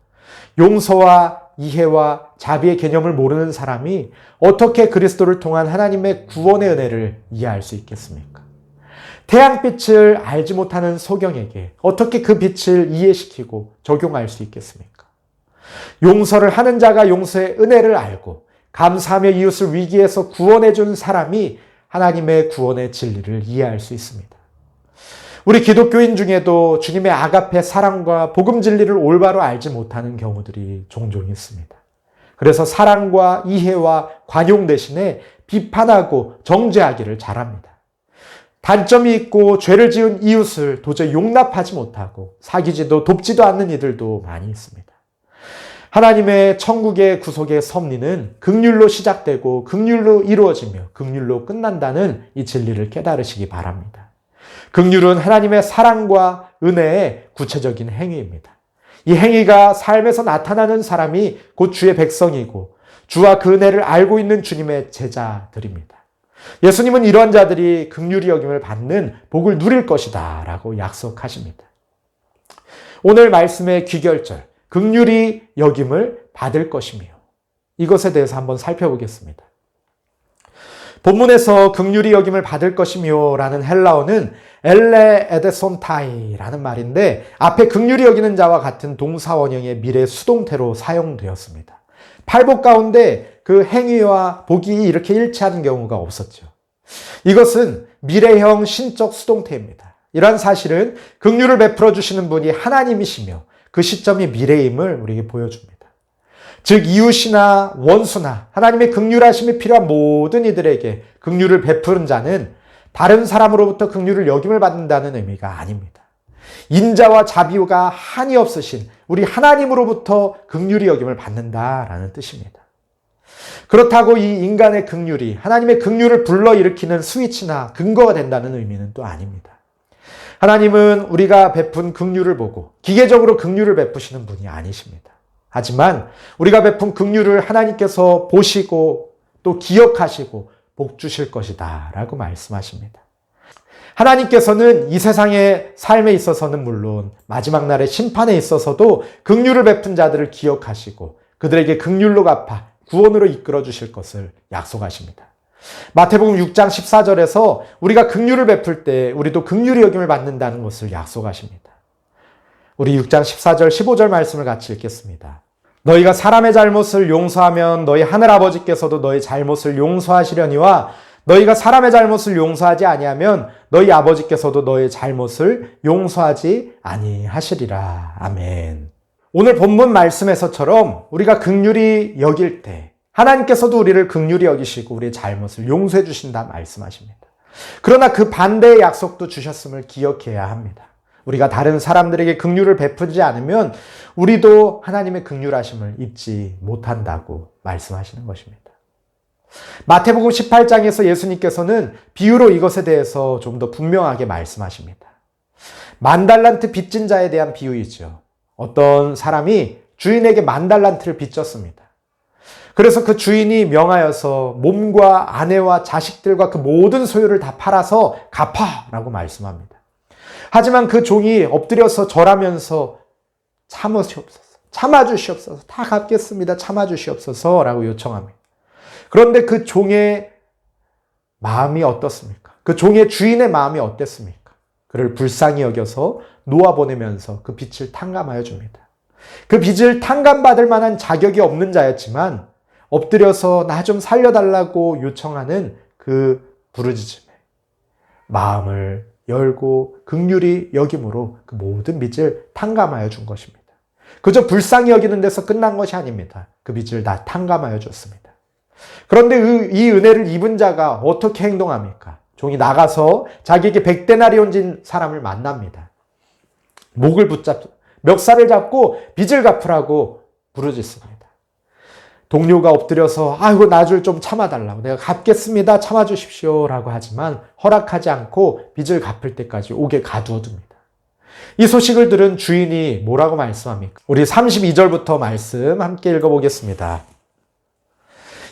용서와 이해와 자비의 개념을 모르는 사람이 어떻게 그리스도를 통한 하나님의 구원의 은혜를 이해할 수 있겠습니까? 태양빛을 알지 못하는 소경에게 어떻게 그 빛을 이해시키고 적용할 수 있겠습니까? 용서를 하는 자가 용서의 은혜를 알고 감사하며 이웃을 위기에서 구원해 준 사람이 하나님의 구원의 진리를 이해할 수 있습니다. 우리 기독교인 중에도 주님의 아가페 사랑과 복음 진리를 올바로 알지 못하는 경우들이 종종 있습니다. 그래서 사랑과 이해와 관용 대신에 비판하고 정죄하기를 잘합니다. 단점이 있고 죄를 지은 이웃을 도저히 용납하지 못하고 사귀지도 돕지도 않는 이들도 많이 있습니다. 하나님의 천국의 구속의 섭리는 긍휼로 시작되고 긍휼로 이루어지며 긍휼로 끝난다는 이 진리를 깨달으시기 바랍니다. 긍휼은 하나님의 사랑과 은혜의 구체적인 행위입니다. 이 행위가 삶에서 나타나는 사람이 곧 주의 백성이고 주와 그 은혜를 알고 있는 주님의 제자들입니다. 예수님은 이러한 자들이 긍휼히 여김을 받는 복을 누릴 것이다 라고 약속하십니다. 오늘 말씀의 귀결절, 긍휼히 여김을 받을 것이며 이것에 대해서 한번 살펴보겠습니다. 본문에서 긍휼히 여김을 받을 것이며 라는 헬라어는 엘레 에데손타이라는 말인데 앞에 긍휼히 여기는 자와 같은 동사 원형의 미래 수동태로 사용되었습니다. 팔복 가운데 그 행위와 복이 이렇게 일치하는 경우가 없었죠. 이것은 미래형 신적 수동태입니다. 이러한 사실은 긍휼을 베풀어 주시는 분이 하나님이시며 그 시점이 미래임을 우리에게 보여줍니다. 즉 이웃이나 원수나 하나님의 긍휼하심이 필요한 모든 이들에게 긍휼을 베푸는 자는 다른 사람으로부터 긍휼을 여김을 받는다는 의미가 아닙니다. 인자와 자비가 한이 없으신 우리 하나님으로부터 긍휼히 여김을 받는다라는 뜻입니다. 그렇다고 이 인간의 긍휼이 하나님의 긍휼을 불러일으키는 스위치나 근거가 된다는 의미는 또 아닙니다. 하나님은 우리가 베푼 긍휼을 보고 기계적으로 긍휼을 베푸시는 분이 아니십니다. 하지만 우리가 베푼 긍휼을 하나님께서 보시고 또 기억하시고 복 주실 것이다 라고 말씀하십니다. 하나님께서는 이 세상의 삶에 있어서는 물론 마지막 날의 심판에 있어서도 긍휼을 베푼 자들을 기억하시고 그들에게 긍휼로 갚아 구원으로 이끌어 주실 것을 약속하십니다. 마태복음 6장 14절에서 우리가 긍휼을 베풀 때 우리도 긍휼히 여김을 받는다는 것을 약속하십니다. 우리 6장 14절 15절 말씀을 같이 읽겠습니다. 너희가 사람의 잘못을 용서하면 너희 하늘아버지께서도 너희 잘못을 용서하시려니와 너희가 사람의 잘못을 용서하지 아니하면 너희 아버지께서도 너희 잘못을 용서하지 아니하시리라. 아멘. 오늘 본문 말씀에서처럼 우리가 긍휼히 여길 때 하나님께서도 우리를 긍휼히 여기시고 우리의 잘못을 용서해 주신다 말씀하십니다. 그러나 그 반대의 약속도 주셨음을 기억해야 합니다. 우리가 다른 사람들에게 긍휼을 베푸지 않으면 우리도 하나님의 긍휼하심을 입지 못한다고 말씀하시는 것입니다. 마태복음 18장에서 예수님께서는 비유로 이것에 대해서 좀 더 분명하게 말씀하십니다. 10,000달란트 빚진 자에 대한 비유이죠. 어떤 사람이 주인에게 10,000달란트를 빚졌습니다. 그래서 그 주인이 명하여서 몸과 아내와 자식들과 그 모든 소유를 다 팔아서 갚아라고 말씀합니다. 하지만 그 종이 엎드려서 절하면서 참아주시옵소서, 다 갚겠습니다. 참아주시옵소서 라고 요청합니다. 그런데 그 종의 마음이 어떻습니까? 그 종의 주인의 마음이 어땠습니까? 그를 불쌍히 여겨서 놓아보내면서 그 빚을 탕감하여 줍니다. 그 빚을 탕감받을 만한 자격이 없는 자였지만 엎드려서 나 좀 살려달라고 요청하는 그 부르짖음에 마음을 열고 긍휼히 여김으로 그 모든 빚을 탕감하여 준 것입니다. 그저 불쌍히 여기는 데서 끝난 것이 아닙니다. 그 빚을 다 탕감하여 줬습니다. 그런데 이 은혜를 입은 자가 어떻게 행동합니까? 종이 나가서 자기에게 100데나리온 진 사람을 만납니다. 목을 멱살을 잡고 빚을 갚으라고 부르짖습니다. 동료가 엎드려서 아이고 나 줄 좀 참아달라고 내가 갚겠습니다 참아주십시오 라고 하지만 허락하지 않고 빚을 갚을 때까지 옥에 가두어둡니다. 이 소식을 들은 주인이 뭐라고 말씀합니까? 우리 32절부터 말씀 함께 읽어보겠습니다.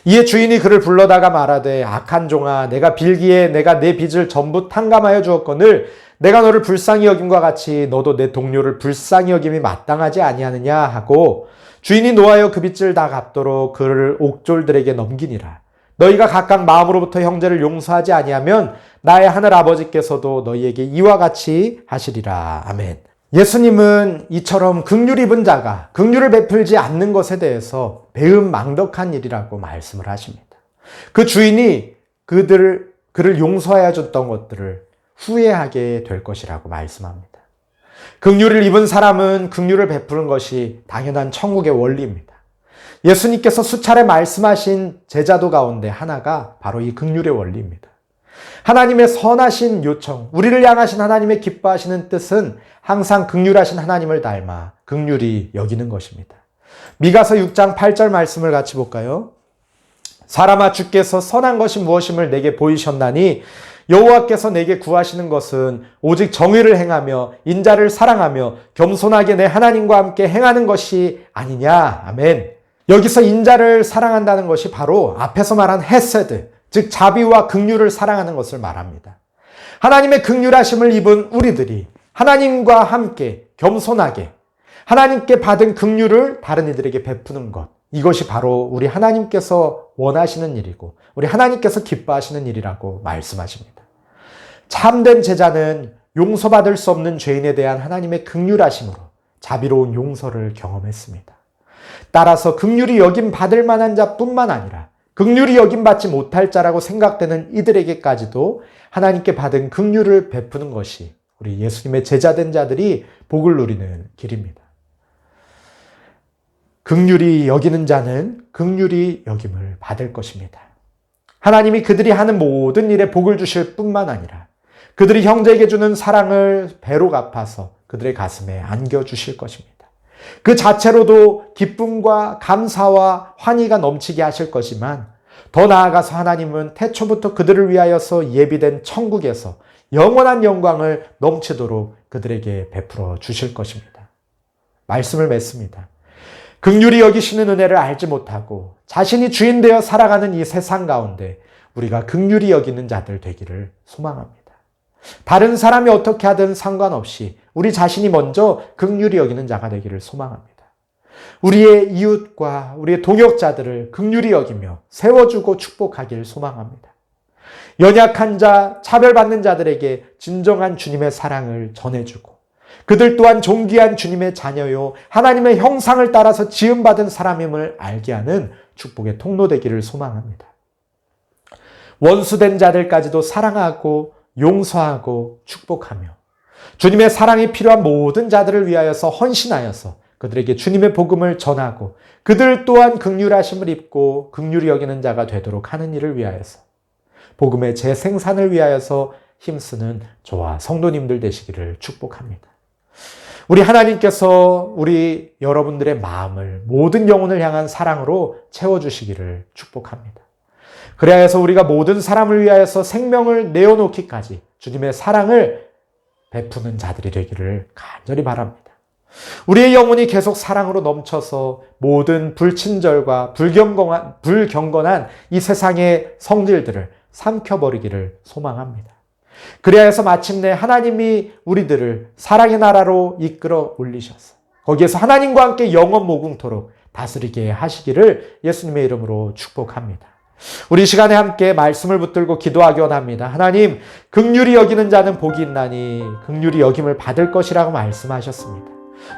이에 주인이 그를 불러다가 말하되 악한 종아 내가 빌기에 내가 내 빚을 전부 탕감하여 주었거늘 내가 너를 불쌍히 여김과 같이 너도 내 동료를 불쌍히 여김이 마땅하지 아니하느냐 하고 주인이 노하여 그 빚을 다 갚도록 그를 옥졸들에게 넘기니라. 너희가 각각 마음으로부터 형제를 용서하지 아니하면 나의 하늘 아버지께서도 너희에게 이와 같이 하시리라. 아멘. 예수님은 이처럼 긍휼 입은 자가 긍휼을 베풀지 않는 것에 대해서 배은망덕한 일이라고 말씀을 하십니다. 그 주인이 그를 용서하여 줬던 것들을 후회하게 될 것이라고 말씀합니다. 긍휼을 입은 사람은 긍휼을 베푸는 것이 당연한 천국의 원리입니다. 예수님께서 수차례 말씀하신 제자도 가운데 하나가 바로 이 긍휼의 원리입니다. 하나님의 선하신 요청, 우리를 향하신 하나님의 기뻐하시는 뜻은 항상 긍휼하신 하나님을 닮아 긍휼히 여기는 것입니다. 미가서 6장 8절 말씀을 같이 볼까요? 사람아 주께서 선한 것이 무엇임을 내게 보이셨나니 여호와께서 내게 구하시는 것은 오직 정의를 행하며 인자를 사랑하며 겸손하게 내 하나님과 함께 행하는 것이 아니냐. 아멘. 여기서 인자를 사랑한다는 것이 바로 앞에서 말한 헤세드, 즉 자비와 긍휼을 사랑하는 것을 말합니다. 하나님의 긍휼하심을 입은 우리들이 하나님과 함께 겸손하게 하나님께 받은 긍휼을 다른 이들에게 베푸는 것, 이것이 바로 우리 하나님께서 원하시는 일이고 우리 하나님께서 기뻐하시는 일이라고 말씀하십니다. 참된 제자는 용서받을 수 없는 죄인에 대한 하나님의 긍휼하심으로 자비로운 용서를 경험했습니다. 따라서 긍휼히 여김 받을 만한 자뿐만 아니라 긍휼히 여김 받지 못할 자라고 생각되는 이들에게까지도 하나님께 받은 긍휼을 베푸는 것이 우리 예수님의 제자된 자들이 복을 누리는 길입니다. 긍휼히 여기는 자는 긍휼히 여김을 받을 것입니다. 하나님이 그들이 하는 모든 일에 복을 주실 뿐만 아니라 그들이 형제에게 주는 사랑을 배로 갚아서 그들의 가슴에 안겨주실 것입니다. 그 자체로도 기쁨과 감사와 환희가 넘치게 하실 것이지만 더 나아가서 하나님은 태초부터 그들을 위하여서 예비된 천국에서 영원한 영광을 넘치도록 그들에게 베풀어 주실 것입니다. 말씀을 맺습니다. 긍휼히 여기시는 은혜를 알지 못하고 자신이 주인 되어 살아가는 이 세상 가운데 우리가 긍휼히 여기는 자들 되기를 소망합니다. 다른 사람이 어떻게 하든 상관없이 우리 자신이 먼저 긍휼히 여기는 자가 되기를 소망합니다. 우리의 이웃과 우리의 동역자들을 긍휼히 여기며 세워주고 축복하기를 소망합니다. 연약한 자, 차별받는 자들에게 진정한 주님의 사랑을 전해주고 그들 또한 존귀한 주님의 자녀요 하나님의 형상을 따라서 지음받은 사람임을 알게 하는 축복의 통로 되기를 소망합니다. 원수된 자들까지도 사랑하고 용서하고 축복하며 주님의 사랑이 필요한 모든 자들을 위하여서 헌신하여서 그들에게 주님의 복음을 전하고 그들 또한 긍휼하심을 입고 긍휼히 여기는 자가 되도록 하는 일을 위하여서 복음의 재생산을 위하여서 힘쓰는 저와 성도님들 되시기를 축복합니다. 우리 하나님께서 우리 여러분들의 마음을 모든 영혼을 향한 사랑으로 채워주시기를 축복합니다. 그래야 해서 우리가 모든 사람을 위하여서 생명을 내어놓기까지 주님의 사랑을 베푸는 자들이 되기를 간절히 바랍니다. 우리의 영혼이 계속 사랑으로 넘쳐서 모든 불친절과 불경건한 이 세상의 성질들을 삼켜버리기를 소망합니다. 그래야 해서 마침내 하나님이 우리들을 사랑의 나라로 이끌어 올리셔서 거기에서 하나님과 함께 영원 모궁토록 다스리게 하시기를 예수님의 이름으로 축복합니다. 우리 시간에 함께 말씀을 붙들고 기도하기 원합니다. 하나님, 긍휼히 여기는 자는 복이 있나니 긍휼히 여김을 받을 것이라고 말씀하셨습니다.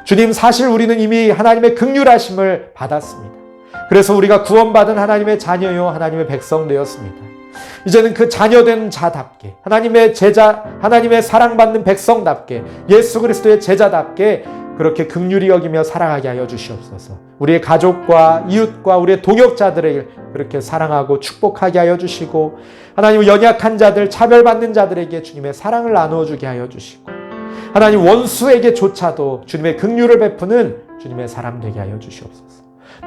주님, 사실 우리는 이미 하나님의 긍휼하심을 받았습니다. 그래서 우리가 구원받은 하나님의 자녀요 하나님의 백성 되었습니다. 이제는 그 자녀된 자답게 하나님의 제자, 하나님의 사랑받는 백성답게 예수 그리스도의 제자답게 그렇게 긍휼히 여기며 살아가게 하여 주시옵소서. 우리의 가족과 이웃과 우리의 동역자들을 그렇게 사랑하고 축복하게 하여 주시고 하나님 연약한 자들, 차별받는 자들에게 주님의 사랑을 나누어 주게 하여 주시고 하나님 원수에게조차도 주님의 긍휼을 베푸는 주님의 사람 되게 하여 주시옵소서.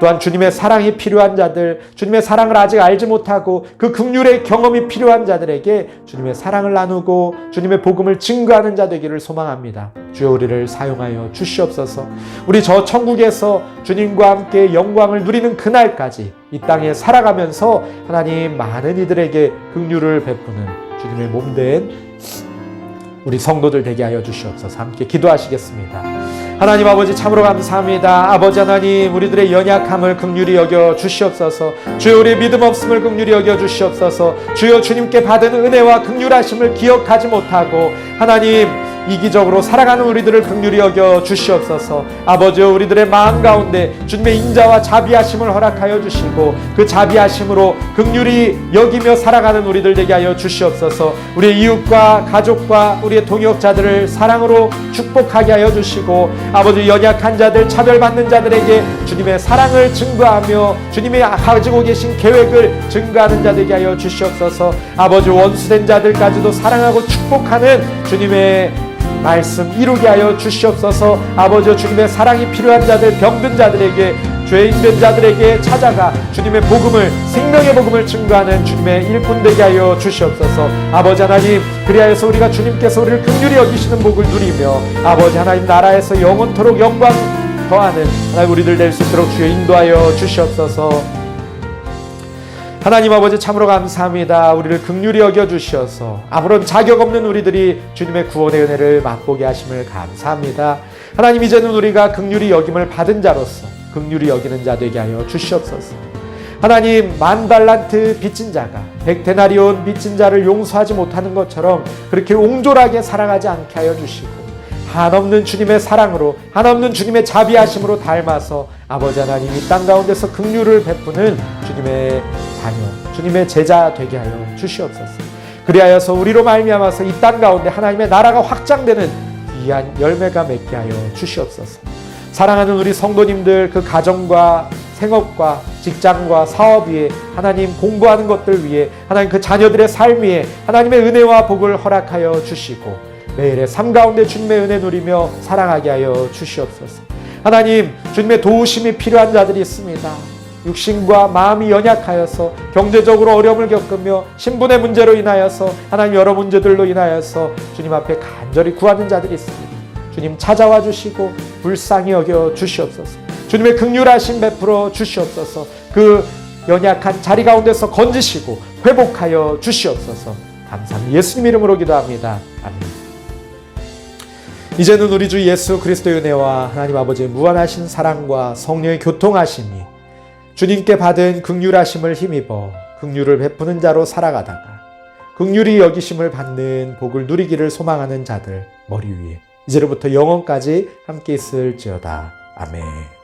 또한 주님의 사랑이 필요한 자들, 주님의 사랑을 아직 알지 못하고 그 긍휼의 경험이 필요한 자들에게 주님의 사랑을 나누고 주님의 복음을 증거하는 자 되기를 소망합니다. 주여 우리를 사용하여 주시옵소서. 우리 저 천국에서 주님과 함께 영광을 누리는 그날까지 이 땅에 살아가면서 하나님 많은 이들에게 긍휼을 베푸는 주님의 몸된 우리 성도들 되게 하여 주시옵소서. 함께 기도하시겠습니다. 하나님 아버지 참으로 감사합니다. 아버지 하나님 우리들의 연약함을 긍휼히 여겨 주시옵소서. 주여 우리의 믿음 없음을 긍휼히 여겨 주시옵소서. 주여 주님께 받은 은혜와 긍휼하심을 기억하지 못하고 하나님 이기적으로 살아가는 우리들을 긍휼히 여겨 주시옵소서. 아버지여 우리들의 마음 가운데 주님의 인자와 자비하심을 허락하여 주시고 그 자비하심으로 긍휼히 여기며 살아가는 우리들 되게 하여 주시옵소서. 우리의 이웃과 가족과 우리의 동역자들을 사랑으로 축복하게 하여 주시고 아버지 연약한 자들, 차별받는 자들에게 주님의 사랑을 증거하며 주님이 가지고 계신 계획을 증거하는 자 되게 하여 주시옵소서. 아버지 원수된 자들까지도 사랑하고 축복하는 주님의 말씀 이루게 하여 주시옵소서. 아버지 주님의 사랑이 필요한 자들, 병든 자들에게 죄인된 자들에게 찾아가 주님의 복음을 생명의 복음을 증거하는 주님의 일꾼 되게 하여 주시옵소서. 아버지 하나님 그리하여서 우리가 주님께서 우리를 긍휼히 여기시는 복을 누리며 아버지 하나님 나라에서 영원토록 영광 더하는 하나님 우리들 될 수 있도록 주여 인도하여 주시옵소서. 하나님 아버지 참으로 감사합니다. 우리를 긍휼히 여겨주셔서 아무런 자격 없는 우리들이 주님의 구원의 은혜를 맛보게 하심을 감사합니다. 하나님 이제는 우리가 긍휼히 여김을 받은 자로서 긍휼히 여기는 자 되게 하여 주시옵소서. 하나님 10,000달란트 빚진 자가 100데나리온 빚진 자를 용서하지 못하는 것처럼 그렇게 옹졸하게 살아가지 않게 하여 주시고 한없는 주님의 사랑으로, 한없는 주님의 자비하심으로 닮아서 아버지 하나님 이 땅 가운데서 긍휼을 베푸는 주님의 자녀, 주님의 제자 되게 하여 주시옵소서. 그리하여서 우리로 말미암아서 이 땅 가운데 하나님의 나라가 확장되는 귀한 열매가 맺게 하여 주시옵소서. 사랑하는 우리 성도님들, 그 가정과 생업과 직장과 사업 위에, 하나님 공부하는 것들 위에, 하나님 그 자녀들의 삶 위에 하나님의 은혜와 복을 허락하여 주시고 매일의 삶 가운데 주님의 은혜 누리며 살아가게 하여 주시옵소서. 하나님, 주님의 도우심이 필요한 자들이 있습니다. 육신과 마음이 연약하여서 경제적으로 어려움을 겪으며 신분의 문제로 인하여서 하나님 여러 문제들로 인하여서 주님 앞에 간절히 구하는 자들이 있습니다. 주님 찾아와 주시고 불쌍히 여겨 주시옵소서. 주님의 긍휼하심 베풀어 주시옵소서. 그 연약한 자리 가운데서 건지시고 회복하여 주시옵소서. 감사합니다. 예수님 이름으로 기도합니다. 아멘. 이제는 우리 주 예수 그리스도의 은혜와 하나님 아버지의 무한하신 사랑과 성령의 교통하심이 주님께 받은 긍휼하심을 힘입어 긍휼을 베푸는 자로 살아가다가 긍휼히 여기심을 받는 복을 누리기를 소망하는 자들 머리 위에 이제로부터 영원까지 함께 있을지어다. 아멘.